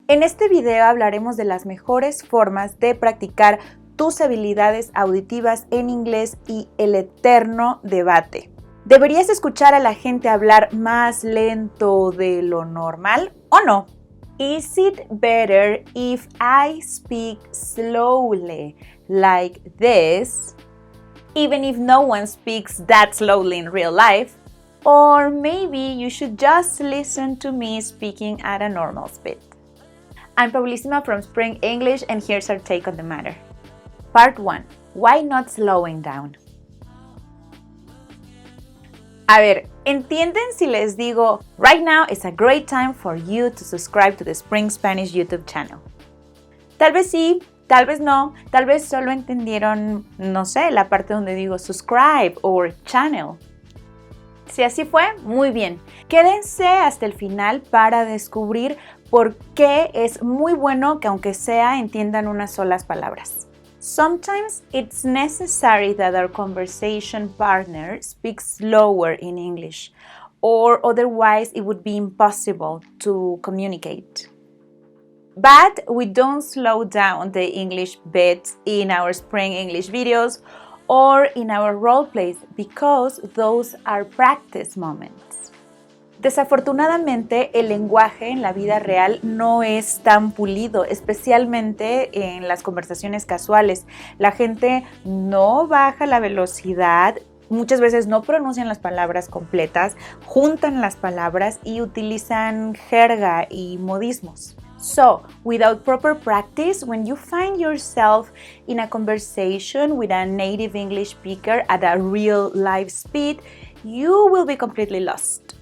En este video hablaremos de las mejores formas de practicar tus habilidades auditivas en inglés y el eterno debate. ¿Deberías escuchar a la gente hablar más lento de lo normal o no? Is it better if I speak slowly like this, even if no one speaks that slowly in real life? Or maybe you should just listen to me speaking at a normal speed. I'm Paulísima from Spring English, and here's our take on the matter. Part 1. Why not slowing down? A ver, ¿entienden si les digo, right now is a great time for you to subscribe to the Spring Spanish YouTube channel? Tal vez sí, tal vez no, tal vez solo entendieron, no sé, la parte donde digo subscribe or channel. Si así fue, muy bien. Quédense hasta el final para descubrir por qué es muy bueno que aunque sea entiendan unas solas palabras. Sometimes it's necessary that our conversation partner speaks slower in English, or otherwise it would be impossible to communicate. But we don't slow down the English bits in our Spring English videos or in our role plays because those are practice moments. Desafortunadamente, el lenguaje en la vida real no es tan pulido, especialmente en las conversaciones casuales. La gente no baja la velocidad, muchas veces no pronuncian las palabras completas, juntan las palabras y utilizan jerga y modismos. So, without proper practice, when you find yourself in a conversation with a native English speaker at a real live speed, you will be completely lost.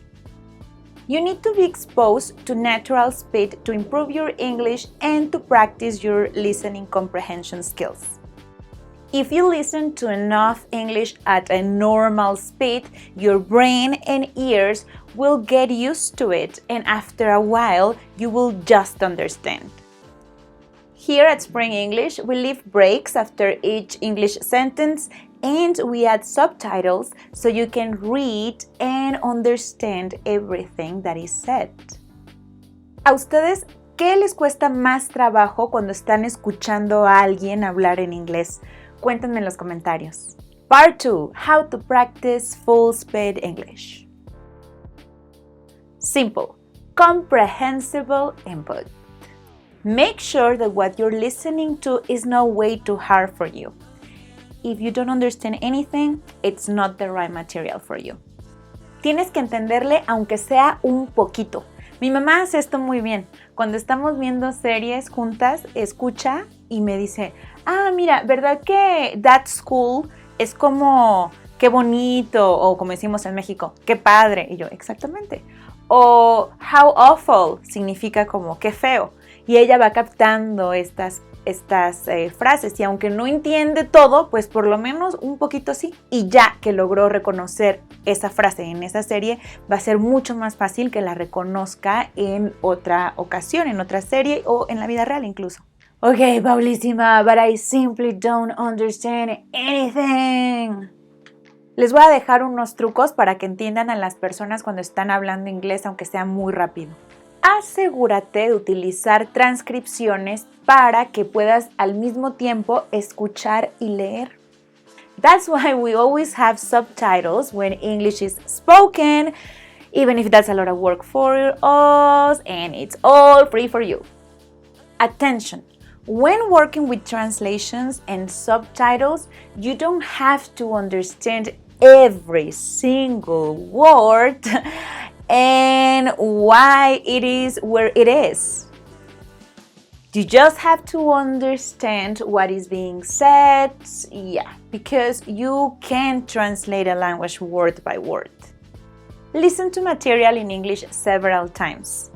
You need to be exposed to natural speed to improve your English and to practice your listening comprehension skills. If you listen to enough English at a normal speed, your brain and ears will get used to it, and after a while, you will just understand. Here at Spring English, we leave breaks after each English sentence and we add subtitles so you can read and understand everything that is said. ¿A ustedes qué les cuesta más trabajo cuando están escuchando a alguien hablar en inglés? Cuéntenme en los comentarios. Part 2. How to practice full speed English. Simple, comprehensible input. Make sure that what you're listening to is not way too hard for you. If you don't understand anything, it's not the right material for you. Tienes que entenderle aunque sea un poquito. Mi mamá hace esto muy bien. Cuando estamos viendo series juntas, escucha y me dice, mira, ¿verdad que that school es como qué bonito? O como decimos en México, qué padre. Y yo, exactamente. O how awful significa como qué feo. Y ella va captando estas frases y aunque no entiende todo, pues por lo menos un poquito sí. Y ya que logró reconocer esa frase en esa serie, va a ser mucho más fácil que la reconozca en otra ocasión, en otra serie o en la vida real incluso. Okay, Paulísima, but I simply don't understand anything. Les voy a dejar unos trucos para que entiendan a las personas cuando están hablando inglés, aunque sea muy rápido. Asegúrate de utilizar transcripciones para que puedas al mismo tiempo escuchar y leer. That's why we always have subtitles when English is spoken, even if that's a lot of work for us and it's all free for you. Attention! When working with translations and subtitles, you don't have to understand every single word and why it is where it is. You just have to understand what is being said, because you can't translate a language word by word. Listen to material in English several times.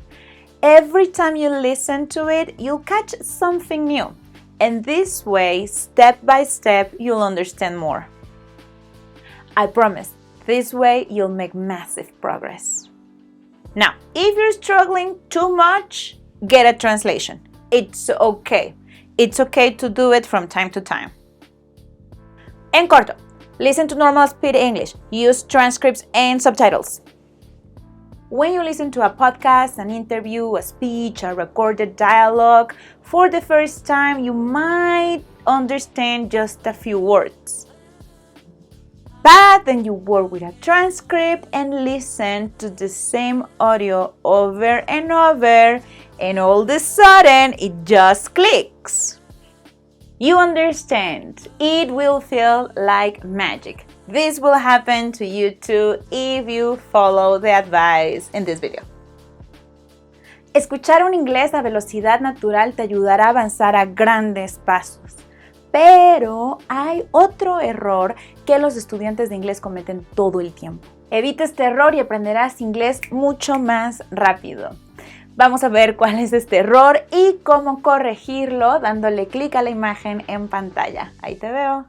Every time you listen to it, you'll catch something new. And this way, step by step, you'll understand more. I promise, this way you'll make massive progress. Now, if you're struggling too much, get a translation. It's okay. It's okay to do it from time to time. En corto, listen to normal speed English. Use transcripts and subtitles. When you listen to a podcast, an interview, a speech, a recorded dialogue, for the first time, you might understand just a few words. But then you work with a transcript and listen to the same audio over and over, and all of a sudden, it just clicks. You understand. It will feel like magic. This will happen to you too if you follow the advice in this video. Escuchar un inglés a velocidad natural te ayudará a avanzar a grandes pasos. Pero hay otro error que los estudiantes de inglés cometen todo el tiempo. Evita este error y aprenderás inglés mucho más rápido. Vamos a ver cuál es este error y cómo corregirlo dándole clic a la imagen en pantalla. Ahí te veo.